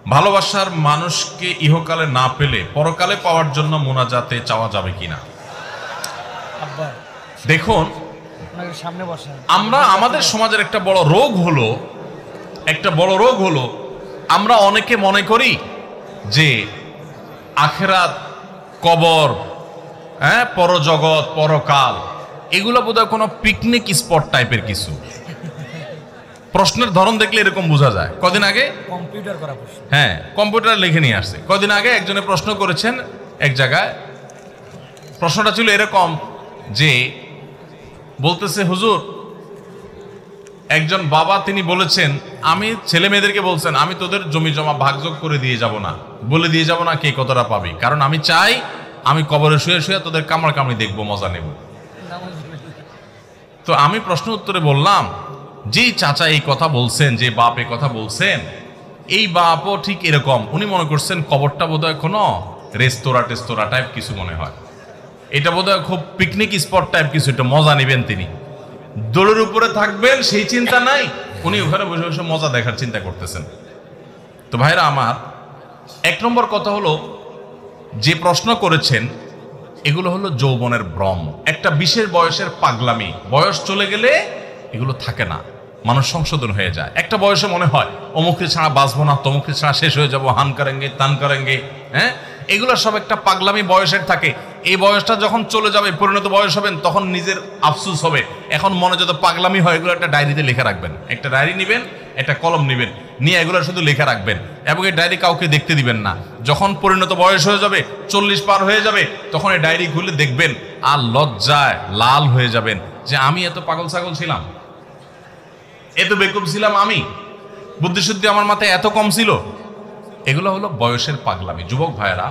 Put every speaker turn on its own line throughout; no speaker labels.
ভালোবাসার মানুষকে ইহকালে না পেলে পরকালে পাওয়ার জন্য মোনাজাতে চাওয়া যাবে কিনা? দেখুন, আমরা আমাদের সমাজের একটা বড় রোগ হলো আমরা অনেকে মনে করি যে আখিরাত, কবর, পরজগৎ, পরকাল এগুলো বোধহয় কোনো পিকনিক স্পট টাইপের কিছু। প্রশ্নের ধরন দেখলে এরকম বোঝা যায়। কদিন আগে কম্পিউটার লিখে নিয়ে আসছে। কদিন আগে একজনে প্রশ্ন করেছেন এক জায়গায়, প্রশ্নটা ছিল এরকম যে বলতেছে, হুজুর একজন বাবা তিনি বলেছেন, আমি ছেলে মেয়েদেরকে বলছেন আমি তোদের জমি জমা ভাগযোগ করে দিয়ে যাব না, বলে দিয়ে যাব না কে কতটা পাবি, কারণ আমি চাই আমি কবরে শুয়ে শুয়ে তোদের কামড় কামড়ি দেখবো, মজা নেব। তো আমি প্রশ্ন উত্তরে বললাম, যেই চাচা এই কথা বলছেন, যে বাপ এই কথা বলছেন, এই বাপও ঠিক এরকম, উনি মনে করছেন কবরটা বোধহয় কোনো রেস্তোরাঁ টাইপ কিছু মনে হয়, এটা বোধহয় খুব পিকনিক স্পট টাইপ কিছু, এটা মজা নেবেন তিনি, দোলের উপরে থাকবেন সেই চিন্তা নাই, উনি ওখানে বসে বসে মজা দেখার চিন্তা করতেছেন। তো ভাইরা আমার, এক নম্বর কথা হলো, যে প্রশ্ন করেছেন এগুলো হলো যৌবনের ভ্রম, একটা বিশেষ বয়সের পাগলামি। বয়স চলে গেলে এগুলো থাকে না, মানুষ সংশোধন হয়ে যায়। একটা বয়সে মনে হয় অমুককে ছাড়া বাঁচবো না, তমুককে ছাড়া শেষ হয়ে যাবো, হান করেঙ্গে তান করেঙ্গে, এগুলো সব একটা পাগলামি বয়সের থাকে। এই বয়সটা যখন চলে যাবে, পরিণত বয়স হবেন, তখন নিজের আফসুস হবে। এখন মনে যত পাগলামি হয় এগুলো একটা ডায়েরিতে লিখে রাখবেন, একটা ডায়েরি নেবেন, একটা কলম নেবেন, নিয়ে এগুলো শুধু লিখে রাখবেন, এবং এই ডায়েরি কাউকে দেখতে দিবেন না। যখন পরিণত বয়স হয়ে যাবে, 40 পার হয়ে যাবে, তখন এই ডায়েরি খুলে দেখবেন আর লজ্জায় লাল হয়ে যাবেন যে আমি এত পাগল ছাগল ছিলাম, এত বেকুব ছিলাম, আমি বুদ্ধিশুদ্ধি আমার মাথায় এত কম ছিল। এগুলো হলো বয়সের পাগলামি। যুবক ভাইয়েরা,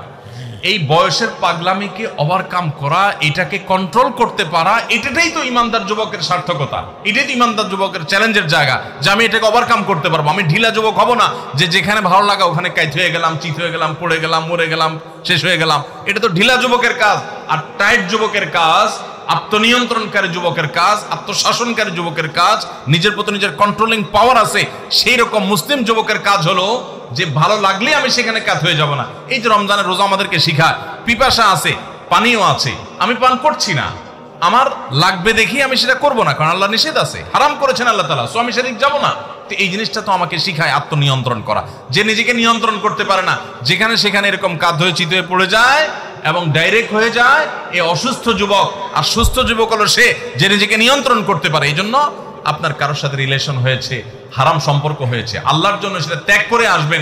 এই বয়সের পাগলামিকে ওভারকাম করা, এটাকে কন্ট্রোল করতে পারা, এটাই তো ইমানদার যুবকের সার্থকতা, এটাই তো ইমানদার যুবকের চ্যালেঞ্জের জায়গা, যে আমি এটাকে ওভারকাম করতে পারবো। আমি ঢিলা যুবক হব না, যে যেখানে ভালো লাগা ওখানে কাইত হয়ে গেলাম, চিত হয়ে গেলাম, পড়ে গেলাম, মরে গেলাম, শেষ হয়ে গেলাম। এটা তো ঢিলা যুবকের কাজ। আর টাইট যুবকের কাজ, আত্মনিয়ন্ত্রণকারী যুবকের কাজ, আত্মশাসনকারী যুবকের কাজ, নিজের প্রতি নিজের কন্ট্রোলিং পাওয়ার আছে, সেই রকম মুসলিম যুবকের কাজ হলো যে ভালো লাগলে আমি সেখানে কাত হয়ে যাব না। এই যে রমজানের রোজা আমাদেরকে শিখায়, পিপাসা আছে, পানিও আছে, আমি পান করছি না, আমার লাগবে দেখি আমি সেটা করব না, কারণ আল্লাহ নিষেধ আছে, হারাম করেছেন আল্লাহ তাআলা, সো আমি সেদিক যাব না। তো এই জিনিসটা তো আমাকে শিখায় আত্মনিয়ন্ত্রণ করা। যে নিজেকে নিয়ন্ত্রণ করতে পারে না, যেখানে সেখানে এরকম কাত হয়ে চিত হয়ে পড়ে যায় এবং ডাইরেক্ট হয়ে যায়, এই অসুস্থ যুবক। আর সুস্থ যুবক হলো সে যে নিজেকে নিয়ন্ত্রণ করতে পারে। এই জন্য আপনার কারোর সাথে রিলেশন হয়েছে, হারাম সম্পর্ক হয়েছে, আল্লাহর জন্য সেটা ত্যাগ করে আসবেন।